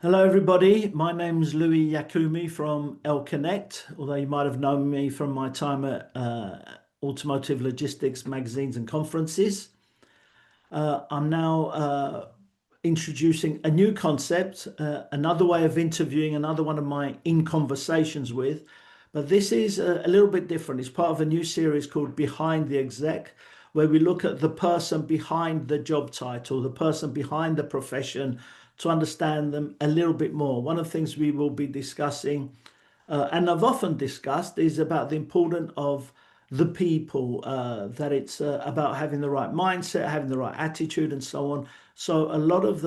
Hello, everybody. My name's Louis Yakumi from LConnect, although you might have known me from my time at Automotive Logistics magazines and conferences. I'm now introducing a new concept, another way of interviewing, another one of my in conversations with. But this is a little bit different. It's part of a new series called Behind the Exec, where we look at the person behind the job title, the person behind the profession, to understand them a little bit more. One of the things we will be discussing, and I've often discussed, is about the importance of the people, that it's about having the right mindset, having the right attitude, and so on. So a lot of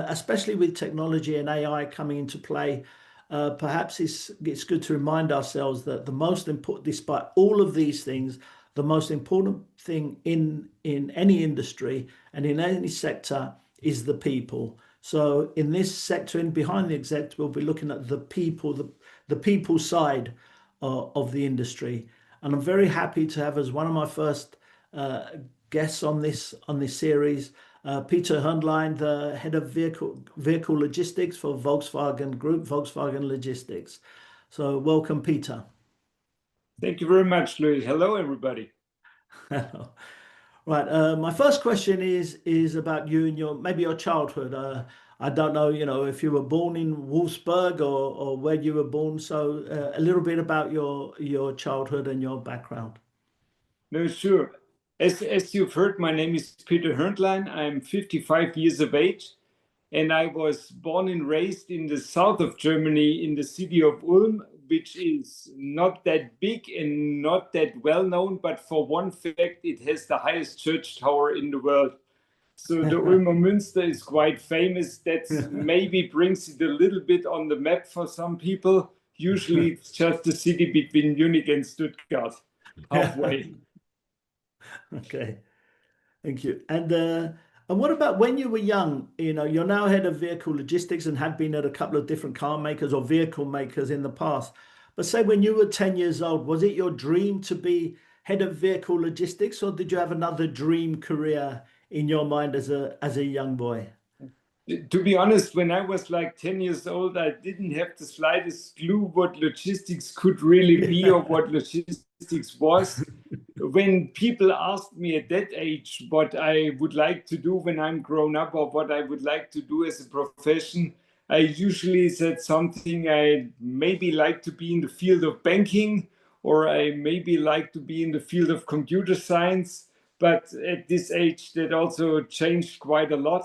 especially with technology and AI coming into play, perhaps it's good to remind ourselves that the most important, despite all of these things, the most important thing in any industry and in any sector is the people. So in this sector, in Behind the Exec, we'll be looking at the people, the people side of the industry. And I'm very happy to have as one of my first guests on this series, Peter Hoerndlein, the head of vehicle logistics for Volkswagen Group, Volkswagen Logistics. So welcome, Peter. Thank you very much, Louis. Hello, everybody. Right. My first question is about you and maybe your childhood. I don't know, if you were born in Wolfsburg or where you were born. So a little bit about your childhood and your background. No, sure. As you've heard, my name is Peter Hoerndlein. I'm 55 years of age, and I was born and raised in the south of Germany in the city of Ulm, which is not that big and not that well known, but for one fact, it has the highest church tower in the world. So the Ulmer Münster is quite famous. That maybe brings it a little bit on the map for some people. Usually it's just the city between Munich and Stuttgart, halfway. Okay, thank you. And what about when you were young? You're now head of vehicle logistics and had been at a couple of different car makers or vehicle makers in the past. But say when you were 10 years old, was it your dream to be head of vehicle logistics, or did you have another dream career in your mind as a young boy? To be honest, when I was like 10 years old, I didn't have the slightest clue what logistics could really be or what logistics was. When people asked me at that age what I would like to do when I'm grown up or what I would like to do as a profession, I usually said something I maybe like to be in the field of banking, or I maybe like to be in the field of computer science. But at this age, that also changed quite a lot,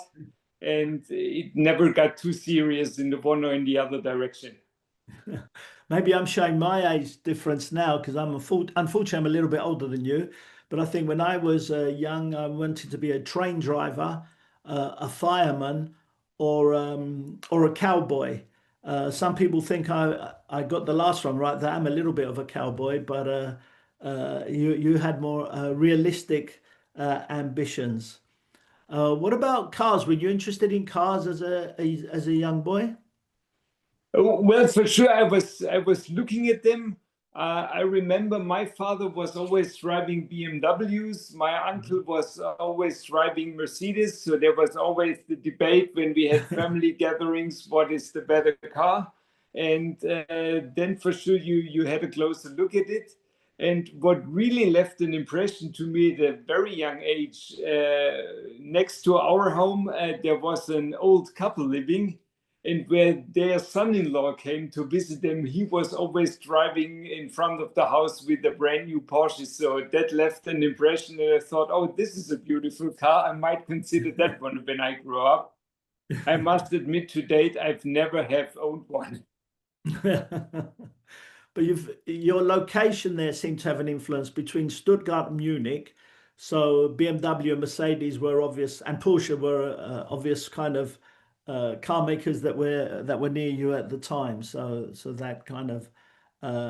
and it never got too serious in the one or in the other direction. Maybe I'm showing my age difference now because unfortunately I'm a little bit older than you. But I think when I was young, I wanted to be a train driver, a fireman, or a cowboy. Some people think I got the last one right. That I'm a little bit of a cowboy, but you had more realistic ambitions. What about cars? Were you interested in cars as a young boy? Oh, well, for sure, I was looking at them. I remember my father was always driving BMWs. My uncle was always driving Mercedes. So there was always the debate when we had family gatherings, what is the better car? And then for sure you had a closer look at it. And what really left an impression to me at a very young age, next to our home, there was an old couple living, and where their son-in-law came to visit them, he was always driving in front of the house with a brand new Porsche. So that left an impression, and I thought, oh, this is a beautiful car. I might consider that one when I grow up. I must admit, to date, I've never have owned one. But your location there seemed to have an influence between Stuttgart and Munich. So BMW and Mercedes were obvious, and Porsche were obvious kind of car makers that were near you at the time. So that kind of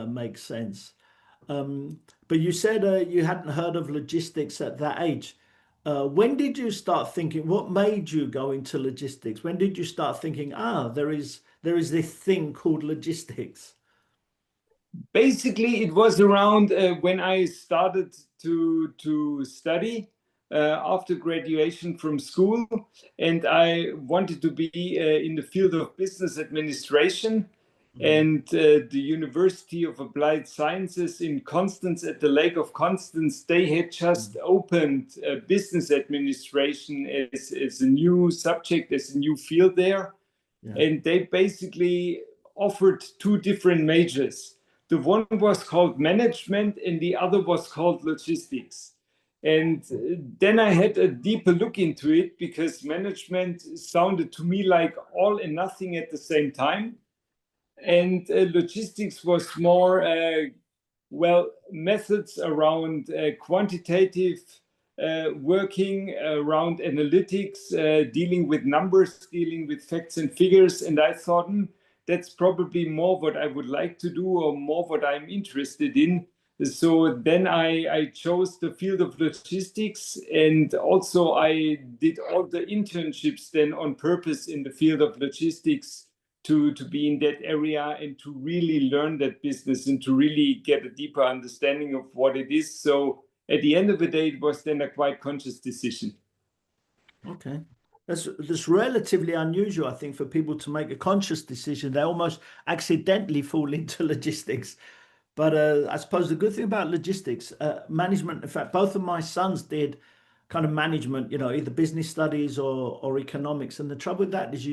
makes sense. But you said you hadn't heard of logistics at that age. When did you start thinking? What made you go into logistics? When did you start thinking, there is this thing called logistics? Basically, it was around when I started to study. after graduation from school, and I wanted to be in the field of business administration. And the University of Applied Sciences in Constance, at the Lake of Constance, they had just opened business administration as a new subject, as a new field there. Yeah. And they basically offered two different majors. The one was called management and the other was called logistics. And then I had a deeper look into it, because management sounded to me like all and nothing at the same time. And logistics was more, methods around quantitative working, around analytics, dealing with numbers, dealing with facts and figures. And I thought, that's probably more what I would like to do, or more what I'm interested in. So then I chose the field of logistics, and also I did all the internships then on purpose in the field of logistics, to be in that area and to really learn that business and to really get a deeper understanding of what it is. So at the end of the day, it was then a quite conscious decision. Okay. That's relatively unusual, I think, for people to make a conscious decision. They almost accidentally fall into logistics. But I suppose the good thing about logistics, management, in fact, both of my sons did kind of management, either business studies or economics. And the trouble with that is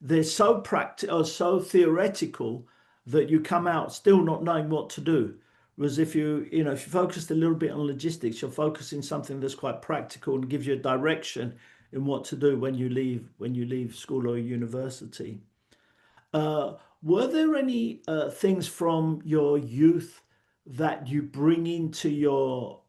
they're so practical or so theoretical that you come out still not knowing what to do. Whereas if you focused a little bit on logistics, you're focusing something that's quite practical and gives you a direction in what to do when you leave school or university. Were there any things from your youth that you bring into your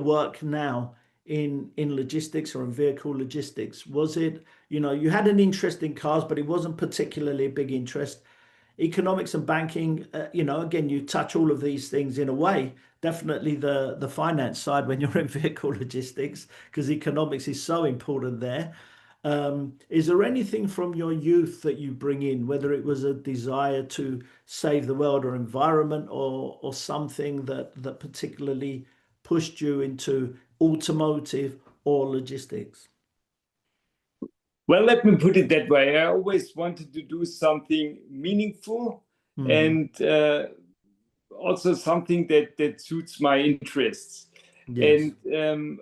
work now in logistics or in vehicle logistics? Was it, you had an interest in cars, but it wasn't particularly a big interest. Economics and banking, again, you touch all of these things in a way. Definitely the finance side when you're in vehicle logistics, because economics is so important there. Is there anything from your youth that you bring in, whether it was a desire to save the world or environment, or something that particularly pushed you into automotive or logistics? Well, let me put it that way. I always wanted to do something meaningful, and also something that suits my interests. Yes. And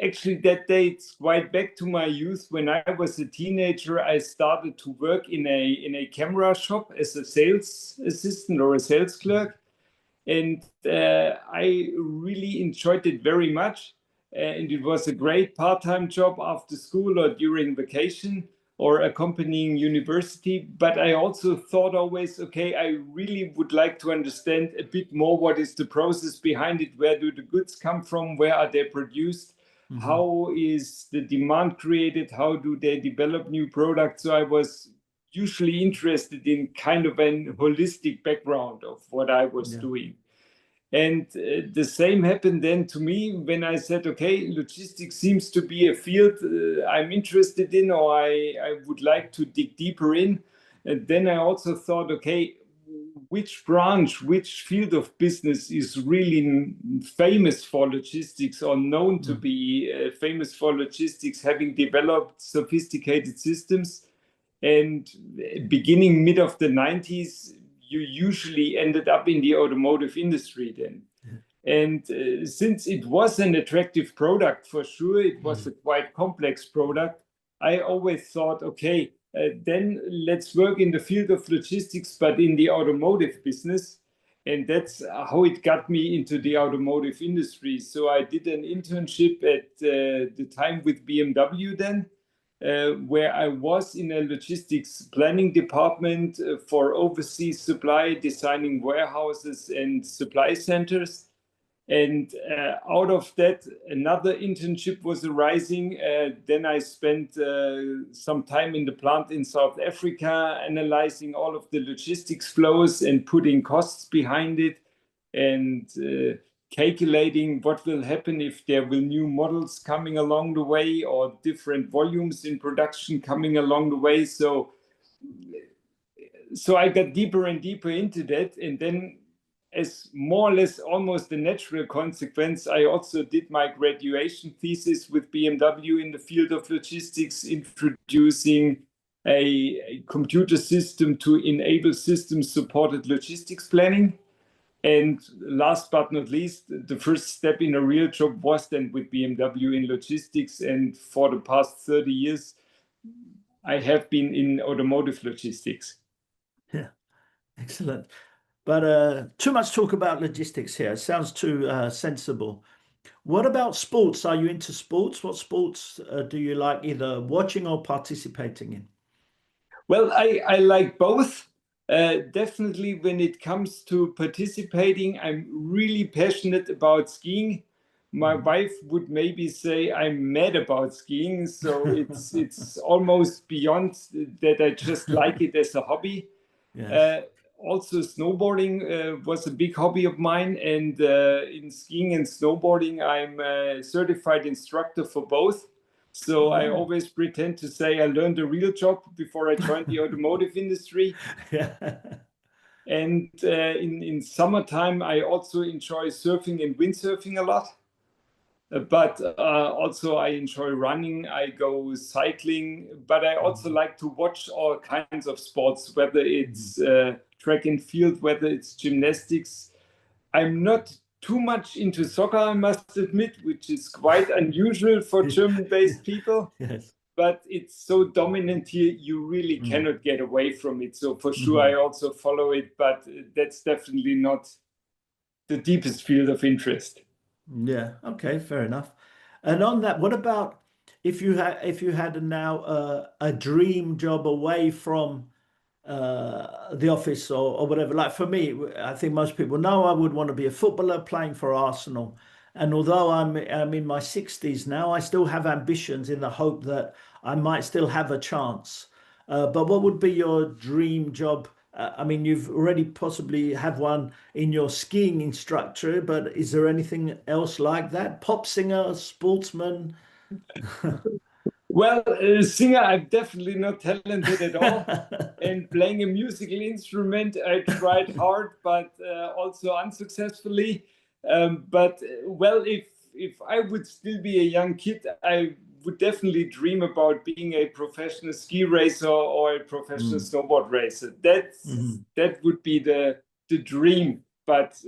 actually, that dates quite back to my youth. When I was a teenager, I started to work in a camera shop as a sales assistant or a sales clerk. And I really enjoyed it very much. And it was a great part-time job after school or during vacation or accompanying university. But I also thought always, okay, I really would like to understand a bit more what is the process behind it. Where do the goods come from? Where are they produced? How is the demand created? How do they develop new products? So I was usually interested in kind of an holistic background of what I was doing. And the same happened then to me when I said, okay, logistics seems to be a field I'm interested in, or I would like to dig deeper in. And then I also thought, okay, which branch, which field of business is really famous for logistics, or known to be famous for logistics, having developed sophisticated systems? And beginning mid of the 90s, you usually ended up in the automotive industry then. And since it was an attractive product, for sure, it was a quite complex product. I always thought, okay, then let's work in the field of logistics, but in the automotive business. And that's how it got me into the automotive industry. So I did an internship at the time with BMW then, where I was in a logistics planning department for overseas supply, designing warehouses and supply centers. And out of that, another internship was arising. Then I spent some time in the plant in South Africa, analyzing all of the logistics flows and putting costs behind it, and calculating what will happen if there will new models coming along the way, or different volumes in production coming along the way. So I got deeper and deeper into that. And then as more or less almost a natural consequence, I also did my graduation thesis with BMW in the field of logistics, introducing a computer system to enable system-supported logistics planning. And last but not least, the first step in a real job was then with BMW in logistics. And for the past 30 years, I have been in automotive logistics. Yeah, excellent. But too much talk about logistics here. It sounds too sensible. What about sports? Are you into sports? What sports do you like either watching or participating in? Well, I like both. Definitely when it comes to participating, I'm really passionate about skiing. My wife would maybe say I'm mad about skiing, so it's almost beyond that. I just like it as a hobby. Yes. Also, snowboarding was a big hobby of mine, and in skiing and snowboarding, I'm a certified instructor for both. So I Oh. always pretend to say I learned a real job before I joined the automotive industry. Yeah. And in summertime, I also enjoy surfing and windsurfing a lot. But also I enjoy running, I go cycling, but I also like to watch all kinds of sports, whether it's track and field, whether it's gymnastics. I'm not too much into soccer, I must admit, which is quite unusual for German-based people. Yes. But it's so dominant here, you really cannot get away from it. So for sure, I also follow it, but that's definitely not the deepest field of interest. Yeah. Okay. Fair enough. And on that, what about if you had now a dream job away from the office or whatever. Like for me, I think most people know I would want to be a footballer playing for Arsenal. And although I'm in my 60s now, I still have ambitions in the hope that I might still have a chance. But what would be your dream job? I mean, you've already possibly have one in your skiing instructor, but is there anything else like that? Pop singer, sportsman? Well, singer, I'm definitely not talented at all. And playing a musical instrument, I tried hard, but also unsuccessfully. Well, if I would still be a young kid, I would definitely dream about being a professional ski racer or a professional snowboard racer. That would be the dream. But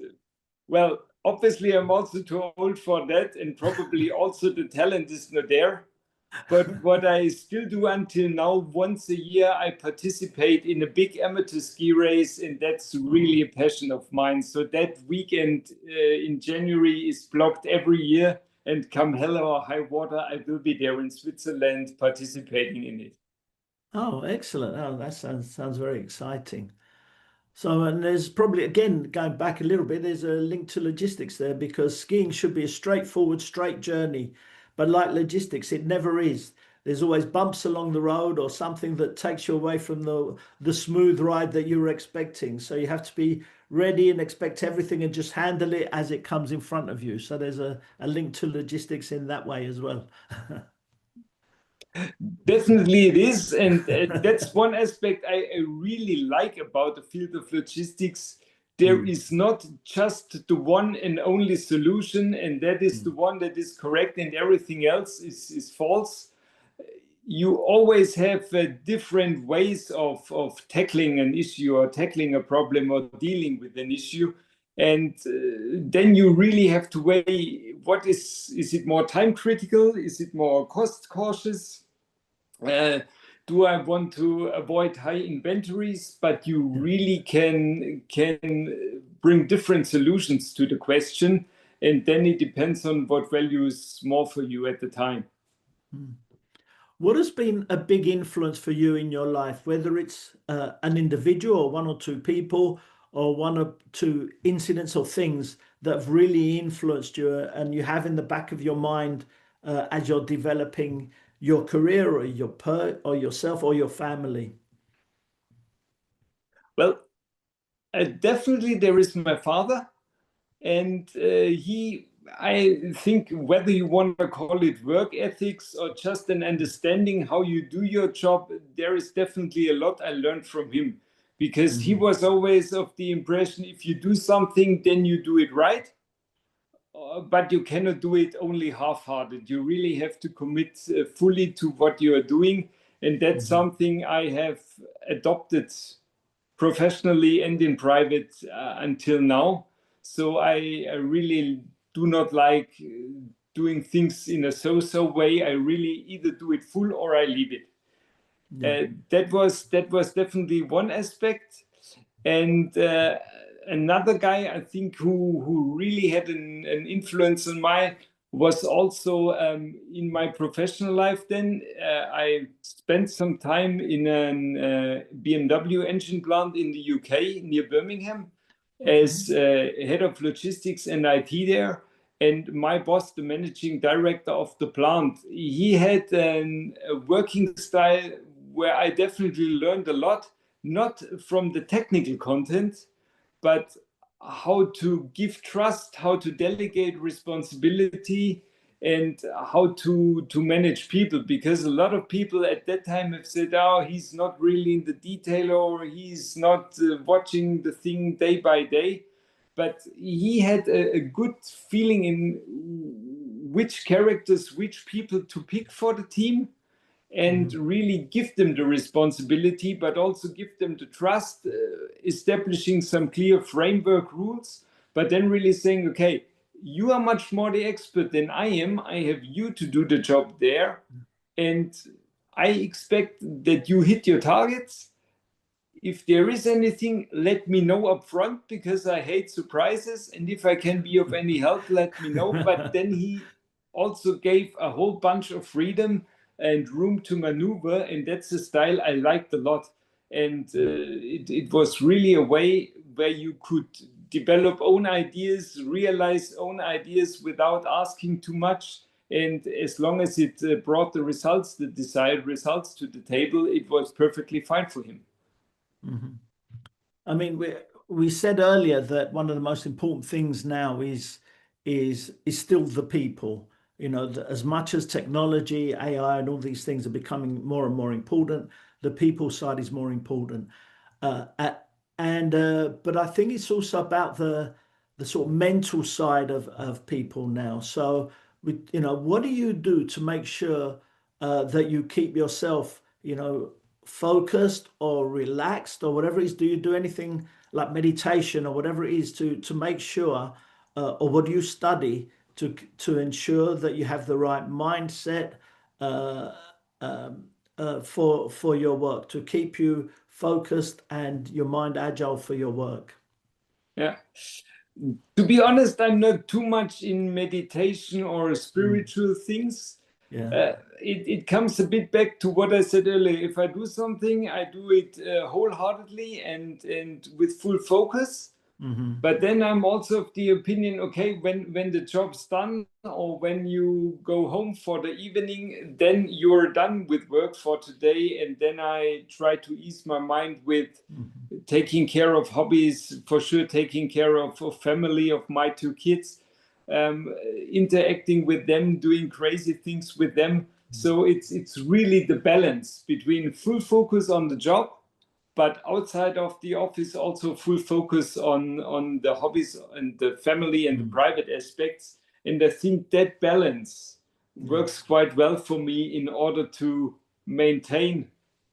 well, obviously, I'm also too old for that, and probably also the talent is not there. But what I still do until now, once a year, I participate in a big amateur ski race, and that's really a passion of mine. So that weekend in January is blocked every year, and come hell or high water, I will be there in Switzerland participating in it. Oh, excellent. Oh, that sounds very exciting. So, and there's probably, again, going back a little bit, there's a link to logistics there because skiing should be a straightforward, straight journey. But like logistics, it never is. There's always bumps along the road or something that takes you away from the smooth ride that you were expecting. So you have to be ready and expect everything and just handle it as it comes in front of you. So there's a link to logistics in that way as well. Definitely it is. And that's one aspect I really like about the field of logistics. There is not just the one and only solution, and that is the one that is correct, and everything else is false. You always have different ways of tackling an issue or tackling a problem or dealing with an issue. And then you really have to weigh what is it more time critical? Is it more cost cautious? Do I want to avoid high inventories? But you really can bring different solutions to the question, and then it depends on what value is more for you at the time. What has been a big influence for you in your life, whether it's an individual or one or two people or one or two incidents or things that have really influenced you and you have in the back of your mind as you're developing your career or or yourself or your family? Well, definitely there is my father, and I think whether you want to call it work ethics or just an understanding how you do your job, there is definitely a lot I learned from him. because he was always of the impression, if you do something, then you do it right. But you cannot do it only half-hearted. You really have to commit fully to what you are doing. And that's something I have adopted professionally and in private until now. So I really do not like doing things in a so-so way. I really either do it full or I leave it. That was definitely one aspect. And another guy I think who really had an influence on my was also in my professional life. Then I spent some time in a BMW engine plant in the UK near Birmingham as head of logistics and IT there. And my boss, the managing director of the plant, he had a working style where I definitely learned a lot, not from the technical content, but how to give trust, how to delegate responsibility, and how to manage people. Because a lot of people at that time have said, oh, he's not really in the detail, or he's not watching the thing day by day. But he had a good feeling in which characters, which people to pick for the team, and really give them the responsibility, but also give them the trust, establishing some clear framework rules, but then really saying, okay, you are much more the expert than I am. I have you to do the job there. And I expect that you hit your targets. If there is anything, let me know up front, because I hate surprises. And if I can be of any help, let me know. But then he also gave a whole bunch of freedom and room to maneuver. And that's a style I liked a lot. And it was really a way where you could develop own ideas, realize own ideas without asking too much. And as long as it brought the results, the desired results to the table, it was perfectly fine for him. I mean, we said earlier that one of the most important things now is still the people. You know, as much as technology, AI, and all these things are becoming more and more important, the people side is more important. But I think it's also about the sort of mental side of people now. So, what do you do to make sure that you keep yourself, focused or relaxed or whatever it is? Do you do anything like meditation or whatever it is to make sure, or what do you study to ensure that you have the right mindset uh, for your work, to keep you focused and your mind agile for your work? Yeah. To be honest, I'm not too much in meditation or spiritual things. Yeah. It comes a bit back to what I said earlier. If I do something, I do it wholeheartedly and with full focus. But then I'm also of the opinion, okay, when the job's done, or when you go home for the evening, then you're done with work for today. And then I try to ease my mind with taking care of hobbies, for sure, taking care of family, of my two kids, interacting with them, doing crazy things with them. So it's really the balance between full focus on the job, but outside of the office, also full focus on the hobbies and the family and the private aspects. And I think that balance works quite well for me in order to maintain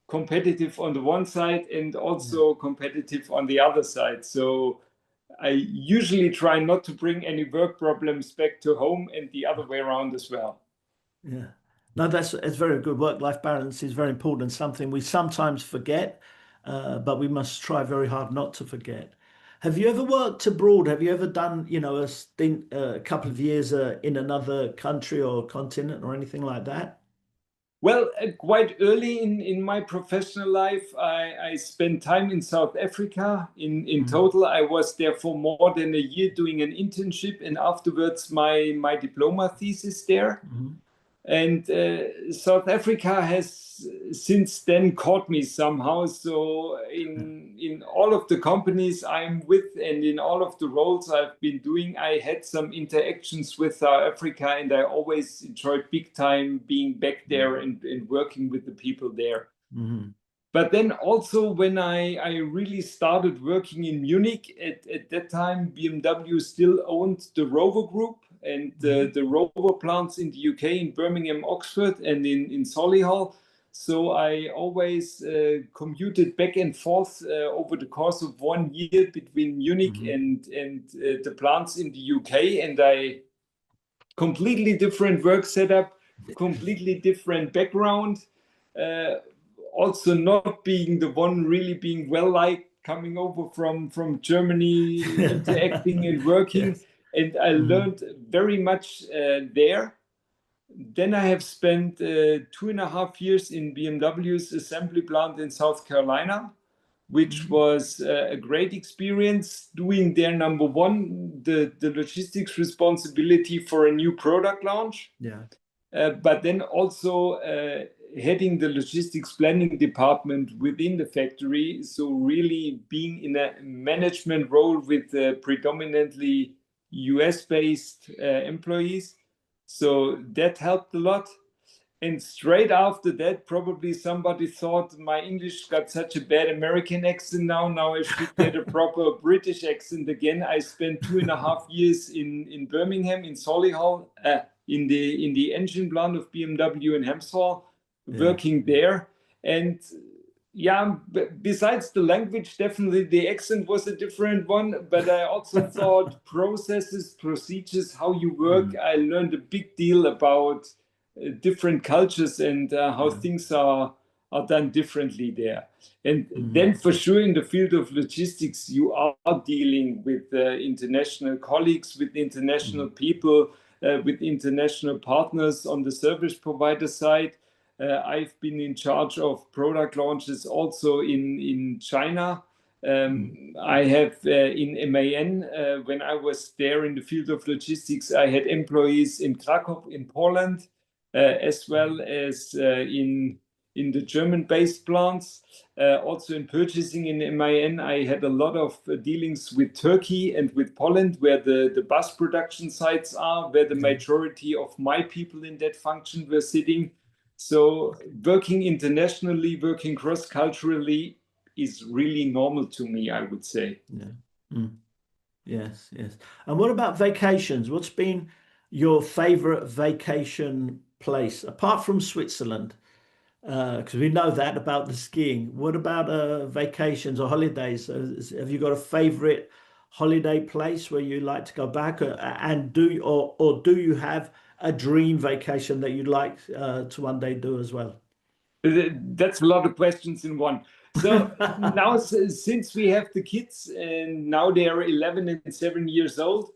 competitive on the one side and also competitive on the other side. So I usually try not to bring any work problems back to home, and the other way around as well. Yeah. No, it's very good. Work-life balance is very important, something we sometimes forget, but we must try very hard not to forget. Have you ever worked abroad? Have you ever done, a stint, a couple of years in another country or continent or anything like that? Well, quite early in my professional life, I spent time in South Africa. In total, I was there for more than a year doing an internship, and afterwards my diploma thesis there. And South Africa has since then caught me somehow. So in all of the companies I'm with and in all of the roles I've been doing, I had some interactions with South Africa, and I always enjoyed big time being back there and working with the people there. But then also when I really started working in Munich, at that time, BMW still owned the Rover Group and the Rover plants in the UK, in Birmingham, Oxford, and in Solihull. So I always commuted back and forth over the course of 1 year between Munich and the plants in the UK. And I completely different work setup, completely different background. Also not being the one really being well liked, coming over from Germany, interacting and working. Yes. And I learned very much there. Then I have spent 2.5 years in BMW's assembly plant in South Carolina, which was a great experience, doing their number one, the logistics responsibility for a new product launch. Yeah. But then also heading the logistics planning department within the factory. So really being in a management role with predominantly US-based employees. So that helped a lot. And straight after that, probably somebody thought my English got such a bad American accent now I should get a proper British accent again. I spent 2.5 years in Birmingham, in Solihull, in the engine plant of BMW in Hempshall, working there. And yeah, besides the language, definitely the accent was a different one, but I also thought processes, procedures, how you work. I learned a big deal about different cultures and how things are done differently there. And then for sure in the field of logistics, you are dealing with international colleagues, with international people, with international partners on the service provider side. I've been in charge of product launches also in China. I have in MAN, when I was there in the field of logistics, I had employees in Krakow, in Poland, as well as in the German-based plants. Also in purchasing in MAN, I had a lot of dealings with Turkey and with Poland, where the bus production sites are, where the majority of my people in that function were sitting. So working internationally, working cross-culturally is really normal to me, I would say. Yeah. Yes, yes. And what about vacations? What's been your favorite vacation place apart from Switzerland? Because we know that about the skiing. What about vacations or holidays? Have you got a favorite holiday place where you like to go back, and do you have a dream vacation that you'd like to one day do as well? That's a lot of questions in one. So now, since we have the kids and now they are 11 and 7 years old,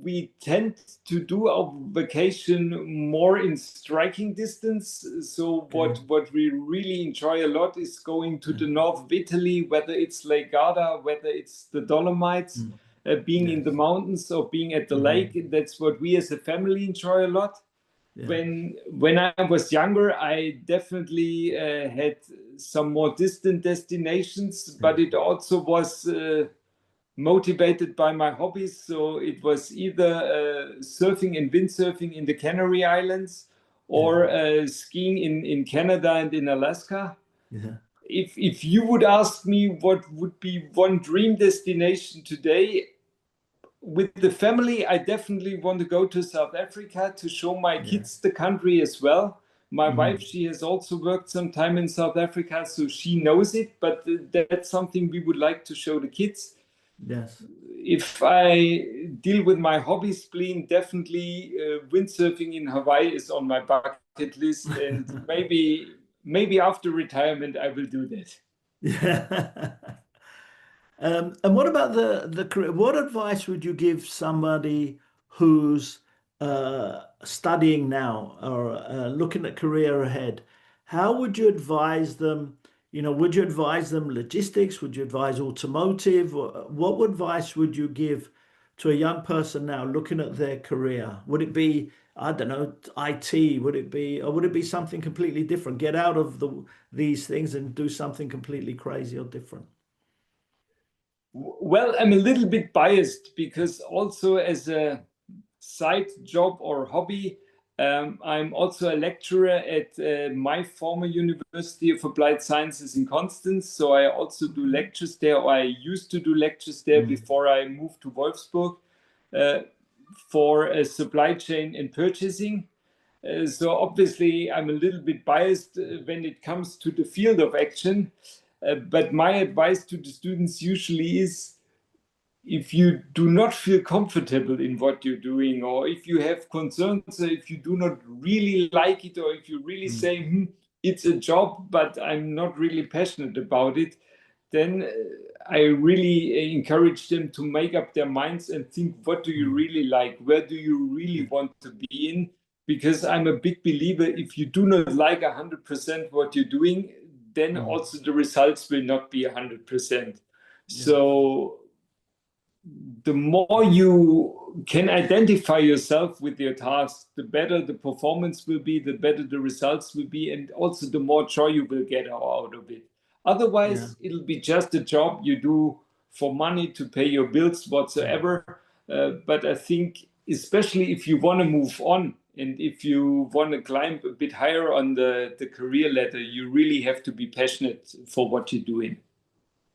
we tend to do our vacation more in striking distance. So what we really enjoy a lot is going to the north of Italy, whether it's Lake Garda, whether it's the Dolomites, being in the mountains or being at the lake. That's what we as a family enjoy a lot. When I was younger, I definitely had some more distant destinations, but it also was motivated by my hobbies. So it was either surfing and windsurfing in the Canary Islands or skiing in Canada and in Alaska. If you would ask me what would be one dream destination today, with the family, I definitely want to go to South Africa to show my kids the country as well. My wife, she has also worked some time in South Africa, so she knows it, but that's something we would like to show the kids. Yes. If I deal with my hobby spleen, definitely windsurfing in Hawaii is on my bucket list, and maybe after retirement I will do that. Yeah. And what about the career? What advice would you give somebody who's studying now or looking at career ahead? How would you advise them? Would you advise them logistics? Would you advise automotive? What advice would you give to a young person now looking at their career? Would it be, I don't know, IT? Or would it be something completely different? Get out of these things and do something completely crazy or different? Well, I'm a little bit biased because also as a side job or hobby, I'm also a lecturer at my former University of Applied Sciences in Constance. So I also do lectures there, or I used to do lectures there before I moved to Wolfsburg for supply chain and purchasing. So obviously I'm a little bit biased when it comes to the field of action. But my advice to the students usually is, if you do not feel comfortable in what you're doing, or if you have concerns, or if you do not really like it, or if you really say, it's a job, but I'm not really passionate about it, then I really encourage them to make up their minds and think, what do you really like? Where do you really want to be in? Because I'm a big believer, if you do not like 100% what you're doing, then also the results will not be 100%. So the more you can identify yourself with your task, the better the performance will be, the better the results will be, and also the more joy you will get out of it. Otherwise, it'll be just a job you do for money to pay your bills whatsoever. But I think, especially if you want to move on and if you want to climb a bit higher on the career ladder, you really have to be passionate for what you're doing.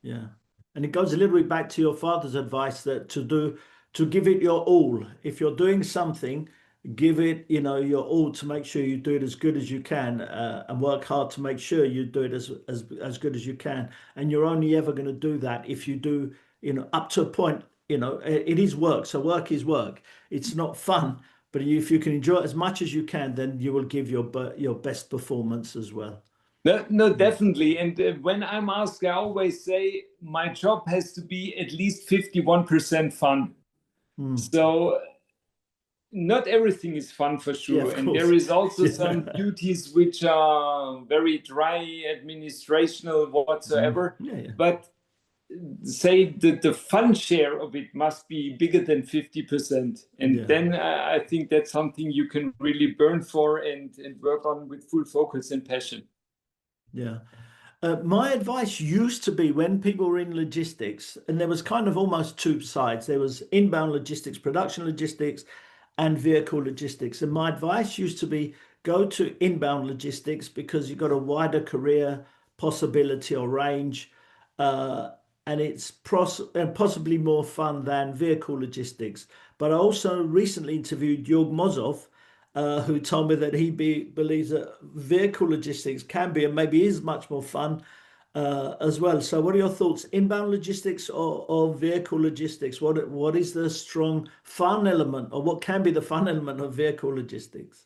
Yeah. And it goes a little bit back to your father's advice that to give it your all. If you're doing something, give it, your all to make sure you do it as good as you can, and work hard to make sure you do it as good as you can. And you're only ever going to do that if you do, up to a point, it is work. So work is work. It's not fun, but if you can enjoy it as much as you can, then you will give your best performance as well. No, definitely. And when I'm asked, I always say my job has to be at least 51% fun. So not everything is fun for sure. Yeah, of and course. there is also some duties which are very dry, administrational, whatsoever. But say the fun share of it must be bigger than 50%. And then I think that's something you can really burn for and work on with full focus and passion. Yeah. My advice used to be, when people were in logistics, and there was kind of almost two sides. There was inbound logistics, production logistics, and vehicle logistics. And my advice used to be, go to inbound logistics because you've got a wider career possibility or range, and it's possibly more fun than vehicle logistics. But I also recently interviewed Jörg Mozov, who told me that he believes that vehicle logistics can be and maybe is much more fun as well. So what are your thoughts? Inbound logistics or vehicle logistics? What is the strong fun element, or what can be the fun element of vehicle logistics?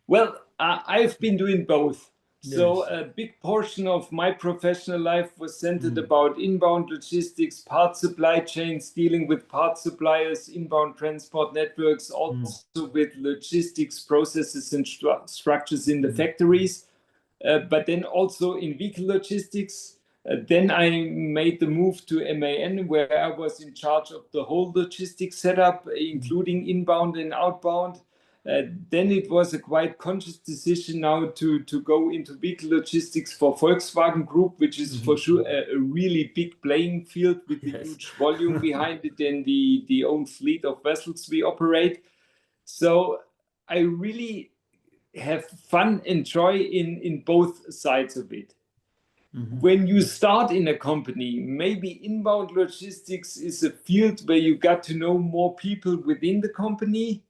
Well, I've been doing both. So a big portion of my professional life was centered about inbound logistics, part supply chains, dealing with part suppliers, inbound transport networks, also with logistics processes and structures in the factories, but then also in vehicle logistics. Then I made the move to MAN, where I was in charge of the whole logistics setup, including inbound and outbound. Then it was a quite conscious decision now to go into vehicle logistics for Volkswagen Group, which is for sure a really big playing field with a huge volume behind it and the own fleet of vessels we operate. So I really have fun and joy in both sides of it. When you start in a company, maybe inbound logistics is a field where you got to know more people within the company.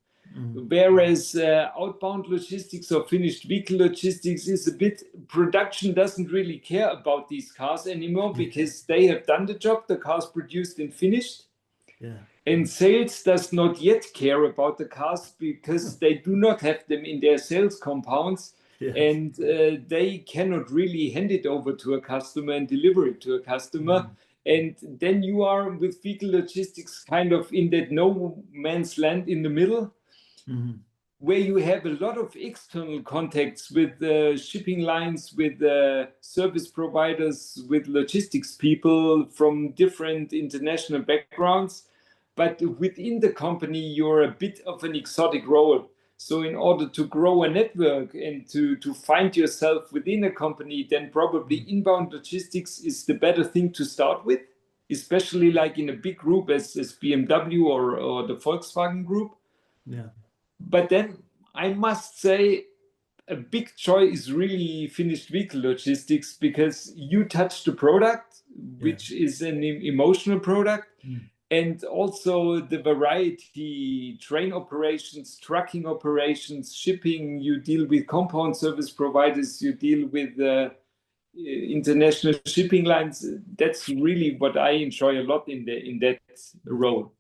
Whereas outbound logistics or finished vehicle logistics is a bit, production doesn't really care about these cars anymore because they have done the job, the car's produced and finished. And sales does not yet care about the cars because they do not have them in their sales compounds. And they cannot really hand it over to a customer and deliver it to a customer. And then you are with vehicle logistics kind of in that no man's land in the middle. Where you have a lot of external contacts with shipping lines, with service providers, with logistics people from different international backgrounds. But within the company, you're a bit of an exotic role. So in order to grow a network and to find yourself within a company, then probably inbound logistics is the better thing to start with, especially like in a big group as BMW or the Volkswagen Group. But then I must say a big joy is really finished vehicle logistics, because you touch the product, Yeah. which is an emotional product, Mm. and also the variety, train operations, trucking operations, shipping. You deal with compound service providers, you deal with international shipping lines. That's really what I enjoy a lot in that role.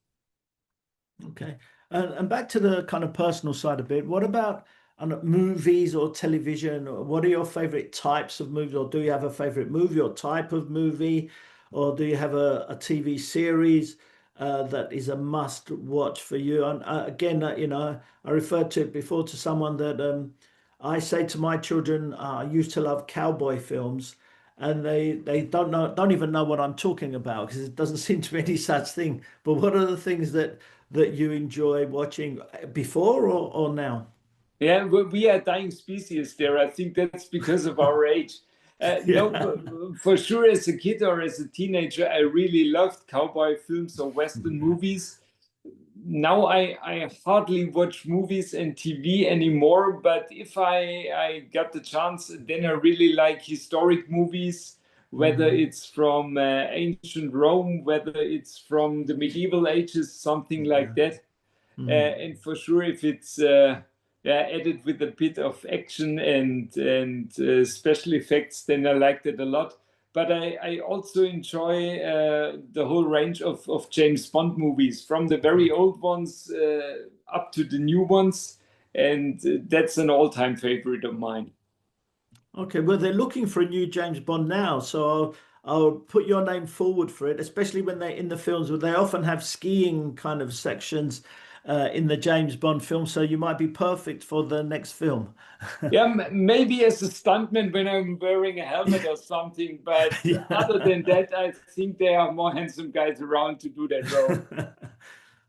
Okay. And back to the kind of personal side a bit. What about movies or television? What are your favorite types of movies? Or do you have a favorite movie or type of movie? Or do you have a TV series that is a must watch for you? And again, I referred to it before to someone that I say to my children, I used to love cowboy films. And they don't even know what I'm talking about, because it doesn't seem to be any such thing. But what are the things that you enjoy watching before or now? Yeah, we are a dying species there. I think that's because of our age. No, Yeah. for sure, as a kid or as a teenager, I really loved cowboy films or Western movies. Now I hardly watch movies and TV anymore, but if I got the chance, then I really like historic movies, whether Mhm. it's from ancient Rome, whether it's from the medieval ages, something like Yeah. that. Mm. And for sure, if it's yeah, added with a bit of action and special effects, then I liked it a lot. But I also enjoy the whole range of James Bond movies, from the very old ones up to the new ones, and that's an all-time favorite of mine. Okay, well, they're looking for a new James Bond now, so I'll put your name forward for it, especially when they're in the films where they often have skiing kind of sections in the James Bond film, so you might be perfect for the next film. Yeah, maybe as a stuntman when I'm wearing a helmet or something, but other Yeah. than that, I think there are more handsome guys around to do that role.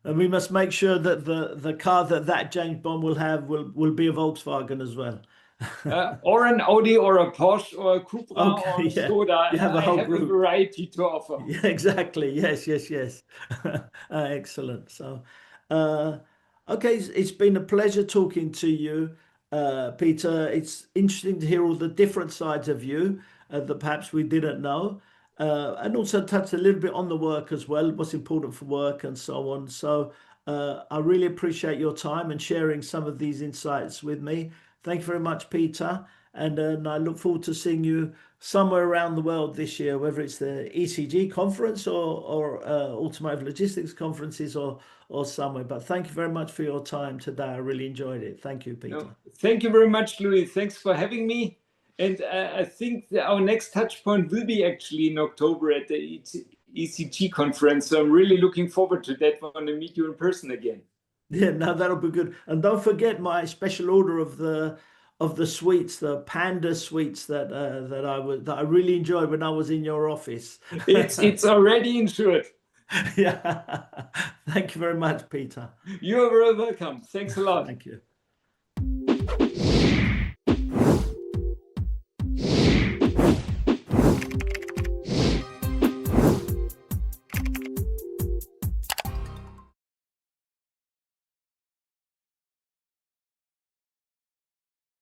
And we must make sure that the car that James Bond will have will be a Volkswagen as well. Or an Audi or a Porsche or a Cupra or Okay, a yeah. Skoda. You have a I whole have a group. variety to offer. Yeah, exactly. Yes, yes, yes. Excellent. So, uh, okay, it's been a pleasure talking to you, Peter. It's interesting to hear all the different sides of you that perhaps we didn't know, and also touch a little bit on the work as well, what's important for work and so on. So, I really appreciate your time and sharing some of these insights with me. Thank you very much, Peter, and I look forward to seeing you somewhere around the world this year, whether it's the ECG conference or automotive logistics conferences or somewhere. But thank you very much for your time today. I really enjoyed it. Thank you, No, Peter. thank you very much, Louis. Thanks for having me. And I think that our next touch point will be actually in October at the ECG conference. So I'm really looking forward to that one and meet you in person again. Yeah, no, that'll be good. And don't forget my special order of the sweets, the panda sweets that I really enjoyed when I was in your office. It's already insured. Yeah. Thank you very much, Peter. You're very welcome. Thanks a lot. Thank you.